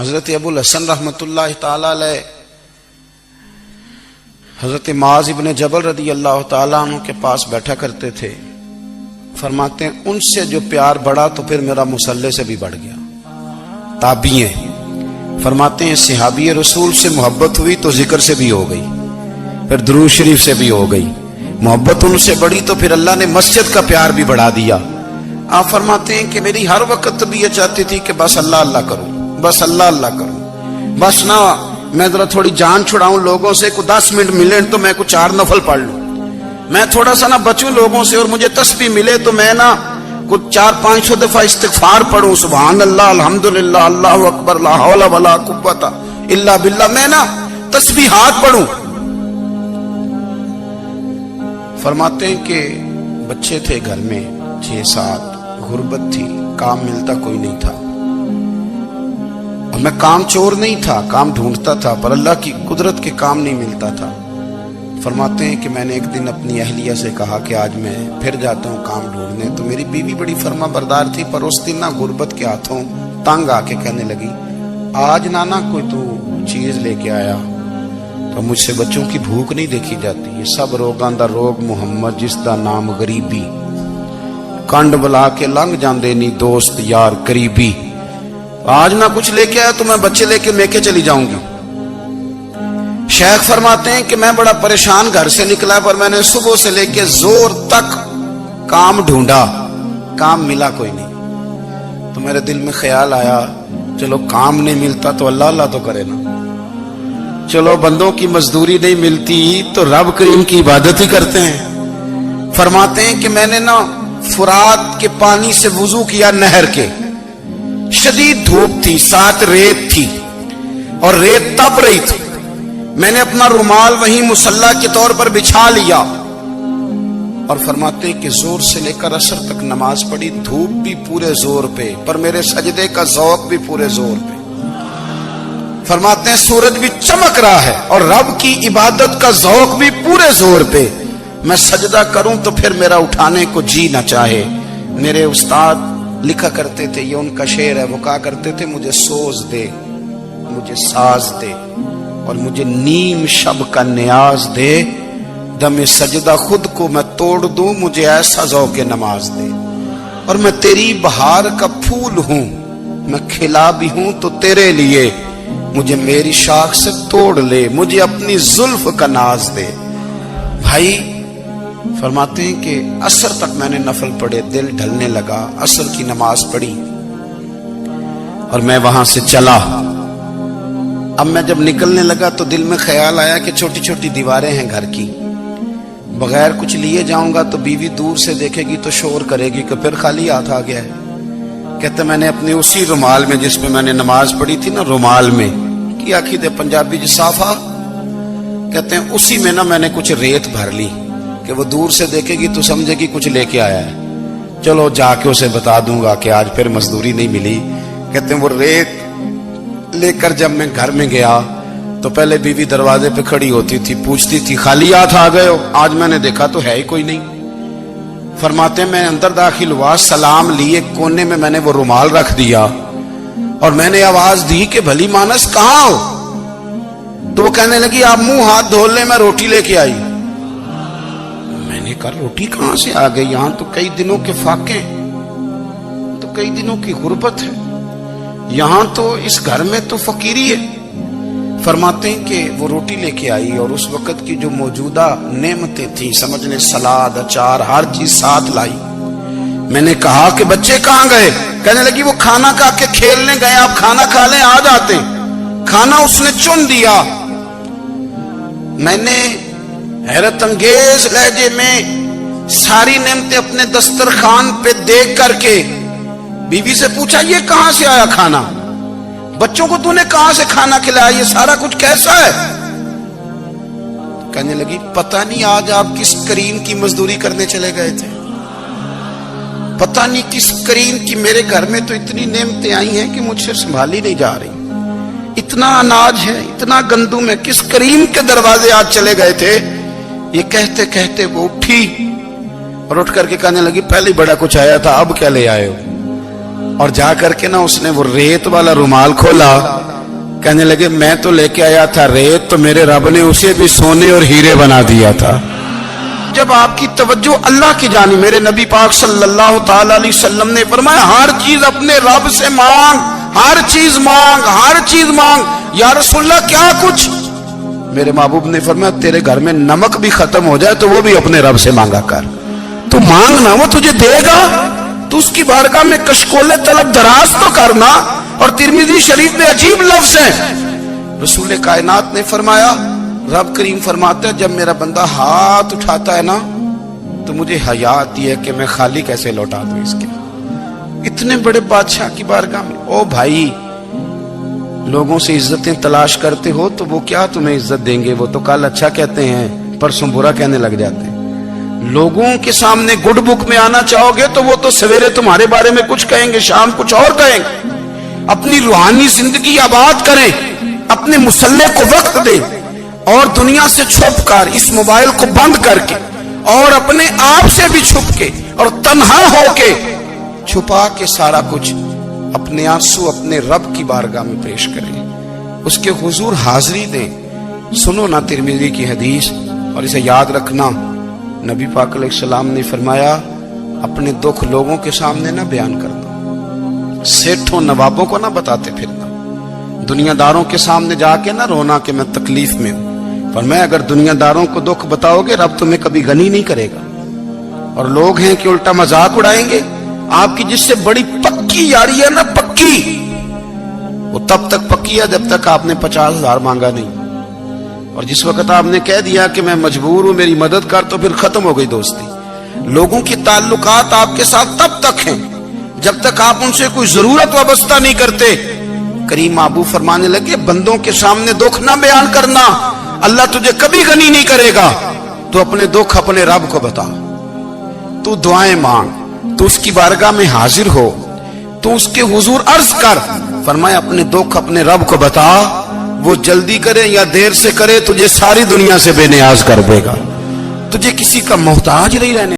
حضرت ابو الحسن رحمۃ اللہ تعالی علیہ حضرت معاذ ابن جبل رضی اللہ تعالیٰ عنہ کے پاس بیٹھا کرتے تھے. فرماتے ہیں ان سے جو پیار بڑھا تو پھر میرا مصلی سے بھی بڑھ گیا. تابعی ہیں. فرماتے ہیں صحابی رسول سے محبت ہوئی تو ذکر سے بھی ہو گئی, پھر درود شریف سے بھی ہو گئی. محبت ان سے بڑھی تو پھر اللہ نے مسجد کا پیار بھی بڑھا دیا. آپ فرماتے ہیں کہ میری ہر وقت طبیعت چاہتی تھی کہ بس اللہ اللہ کروں, بس اللہ اللہ کروں, بس نہ میں ذرا تھوڑی جان چھڑاؤں لوگوں سے, کو 10 منٹ ملے تو میں کو 4 نفل پڑھ لوں, میں تھوڑا سا نہ بچوں لوگوں سے, اور مجھے تسبیح ملے تو میں نہ کچھ 400-500 دفعہ استغفار پڑھوں, سبحان اللہ الحمدللہ اللہ اکبر لا حول ولا قوت الا باللہ, میں نہ تسبیحات پڑھوں. فرماتے ہیں کہ بچے تھے گھر میں 6-7, غربت تھی, کام ملتا کوئی نہیں تھا, اور میں کام چور نہیں تھا, کام ڈھونڈتا تھا, پر اللہ کی قدرت کے کام نہیں ملتا تھا. فرماتے ہیں کہ میں نے ایک دن اپنی اہلیہ سے کہا کہ آج میں پھر جاتا ہوں کام ڈھونڈنے. تو میری بیوی بڑی فرما بردار تھی, پر اس دن نہ غربت کے ہاتھوں تنگ آ کے کہنے لگی آج نانا کوئی تو چیز لے کے آیا. تو مجھ سے بچوں کی بھوک نہیں دیکھی جاتی, یہ سب روگاں دا روگ محمد جس دا نام غریبی, کنڈ بلا کے لنگ جاندے نی دوست یار قریبی. آج نہ کچھ لے کے آیا تو میں بچے لے کے میکے چلی جاؤں گی. شیخ فرماتے ہیں کہ میں بڑا پریشان گھر سے نکلا, پر میں نے صبح سے لے کے زور تک کام ڈھونڈا, کام ملا کوئی نہیں. تو میرے دل میں خیال آیا چلو کام نہیں ملتا تو اللہ اللہ تو کرے نا, چلو بندوں کی مزدوری نہیں ملتی تو رب کریم کی عبادت ہی کرتے ہیں. فرماتے ہیں کہ میں نے نا فرات کے پانی سے وضو کیا, نہر کے, شدید دھوپ تھی, ساتھ ریت تھی اور ریت تپ رہی تھی. میں نے اپنا رومال وہیں مصلی کے طور پر بچھا لیا, اور فرماتے ہیں کہ زور سے لے کر عصر تک نماز پڑھی, دھوپ بھی پورے زور پہ, پر میرے سجدے کا ذوق بھی پورے زور پہ. فرماتے ہیں سورج بھی چمک رہا ہے اور رب کی عبادت کا ذوق بھی پورے زور پہ. میں سجدہ کروں تو پھر میرا اٹھانے کو جی نہ چاہے. میرے استاد لکھا کرتے تھے, یہ ان کا شعر ہے, وہ کہا کرتے تھے مجھے سوز دے, مجھے ساز دے, اور مجھے نیم شب کا نیاز دے, دم سجدہ خود کو میں توڑ دوں, مجھے ایسا ذوق نماز دے. اور میں تیری بہار کا پھول ہوں, میں کھلا بھی ہوں تو تیرے لیے, مجھے میری شاخ سے توڑ لے, مجھے اپنی زلف کا ناز دے. بھائی فرماتے ہیں کہ عصر تک میں نے نفل پڑھے, دل ڈھلنے لگا, عصر کی نماز پڑھی اور میں وہاں سے چلا. اب میں جب نکلنے لگا تو دل میں خیال آیا کہ چھوٹی چھوٹی دیواریں ہیں گھر کی, بغیر کچھ لیے جاؤں گا تو بیوی دور سے دیکھے گی تو شور کرے گی کہ پھر خالی ہاتھ آ گیا ہے. کہتے میں نے اپنے اسی رومال میں جس میں میں نے نماز پڑھی تھی نا, رومال میں کی آخی دے پنجابی جسافہ کہتے ہیں, اسی میں نا میں نے کچھ ریت بھر لی کہ وہ دور سے دیکھے گی تو سمجھے گی کچھ لے کے آیا ہے, چلو جا کے اسے بتا دوں گا کہ آج پھر مزدوری نہیں ملی. کہتے ہیں وہ ریت لے کر جب میں گھر میں گیا تو پہلے بیوی دروازے پہ کھڑی ہوتی تھی, پوچھتی تھی خالی ہاتھ آ گئے ہو, آج میں نے دیکھا تو ہے ہی کوئی نہیں. فرماتے ہیں میں اندر داخل ہوا, سلام لیے, کونے میں نے وہ رومال رکھ دیا اور میں نے آواز دی کہ بھلی مانس کہاں ہو. تو وہ کہنے لگی آپ منہ ہاتھ دھو لیں, میں روٹی لے کے آئی. میں نے کہا روٹی کہاں سے آ گئی, یہاں تو کئی دنوں کے فاقے, تو کئی دنوں کی غربت ہے, یہاں تو اس گھر میں تو فقیری ہے. فرماتے ہیں کہ وہ روٹی لے کے آئی اور اس وقت کی جو موجودہ نعمتیں تھیں, سمجھ لیں سلاد, اچار, ہر چیز ساتھ لائی. میں نے کہا کہ بچے کہاں گئے, کہنے لگی وہ کھانا کھا کے کھیلنے گئے, آپ کھانا کھا لیں آ جاتے. کھانا اس نے چن دیا. میں نے حیرت انگیز لہجے میں ساری نعمتیں اپنے دسترخوان پہ دیکھ کر کے بیوی سے پوچھا یہ کہاں سے آیا کھانا, بچوں کو تو نے کہاں سے کھانا کھلایا, یہ سارا کچھ کیسا ہے. کہنے لگی پتہ نہیں آج آپ کس کریم کی مزدوری کرنے چلے گئے تھے, پتہ نہیں کس کریم کی, میرے گھر میں تو اتنی نعمتیں آئی ہیں کہ مجھ سے سنبھالی نہیں جا رہی, اتنا اناج ہے, اتنا گندم ہے, کس کریم کے دروازے آج چلے گئے تھے. یہ کہتے کہتے وہ اٹھی اور اٹھ کر کے کہنے لگی پہلے بڑا کچھ آیا تھا, اب کیا لے آئے ہو. اور جا کر کے نا اس نے وہ ریت والا رومال کھولا کہنے لگے میں تو لے کے آیا تھا ریت، تو میرے رب نے اسے بھی سونے اور ہیرے بنا دیا تھا۔ جب آپ کی توجہ اللہ کی جانب، میرے نبی پاک صلی اللہ تعالی علیہ وسلم نے فرمایا ہر چیز اپنے رب سے مانگ، ہر چیز مانگ، ہر چیز مانگ۔ یا رسول اللہ کیا کچھ؟ میرے محبوب نے فرمایا تیرے گھر میں نمک بھی ختم ہو جائے تو وہ بھی اپنے رب سے مانگا کر، تو مانگنا وہ تجھے دے گا، تو اس کی بارگاہ میں کشکول طلب دراز تو کرنا۔ اور ترمذی شریف میں عجیب لفظ ہے، رسول کائنات نے فرمایا، رب کریم فرماتا ہے جب میرا بندہ ہاتھ اٹھاتا ہے نا تو مجھے حیا آتی ہے کہ میں خالی کیسے لوٹا دوں اس کے۔ اتنے بڑے بادشاہ کی بارگاہ میں، او بھائی لوگوں سے عزتیں تلاش کرتے ہو تو وہ کیا تمہیں عزت دیں گے؟ وہ تو کل اچھا کہتے ہیں پرسوں برا کہنے لگ جاتے ہیں۔ لوگوں کے سامنے گڈ بک میں آنا چاہو گے تو وہ تو سویرے تمہارے بارے میں کچھ کہیں گے، شام کچھ اور کہیں گے۔ اپنی روحانی زندگی آباد کریں، اپنے مسلح کو وقت دیں، اور دنیا سے چھپ کر اس موبائل کو بند کر کے اور اپنے آپ سے بھی چھپ کے اور تنہا ہو کے چھپا کے سارا کچھ اپنے آنسو اپنے رب کی بارگاہ میں پیش کریں، اس کے حضور حاضری دیں۔ سنو نا ترمذی کی حدیث اور اسے یاد رکھنا، نبی پاک علیہ السلام نے فرمایا اپنے دکھ لوگوں کے سامنے نہ بیان کرنا، سیٹھوں نوابوں کو نہ بتاتے پھرنا، دنیا داروں کے سامنے جا کے نہ رونا کہ میں تکلیف میں ہوں۔ فرمایا اگر دنیا داروں کو دکھ بتاؤ گے رب تمہیں کبھی غنی نہیں کرے گا، اور لوگ ہیں کہ الٹا مذاق اڑائیں گے۔ آپ کی جس سے بڑی پکی یاری ہے نا، پکی، وہ تب تک پکی ہے جب تک آپ نے 50,000 مانگا نہیں، اور جس وقت آپ نے کہہ دیا کہ میں مجبور ہوں میری مدد کر تو پھر ختم ہو گئی دوستی۔ لوگوں کی تعلقات آپ کے ساتھ تب تک ہیں جب تک آپ ان سے کوئی ضرورت وابستہ نہیں کرتے۔ کریم محبوب فرمانے لگے بندوں کے سامنے دکھ نہ بیان کرنا، اللہ تجھے کبھی غنی نہیں کرے گا۔ تو اپنے دکھ اپنے رب کو بتا، تو دعائیں مانگ، تو اس کی بارگاہ میں حاضر ہو، تو اس کے حضور عرض کر۔ فرمایا اپنے دکھ اپنے رب کو بتا، وہ جلدی کرے یا دیر سے کرے تجھے ساری دنیا سے بے نیاز کر دے گا، تجھے کسی کا محتاج نہیں رہنے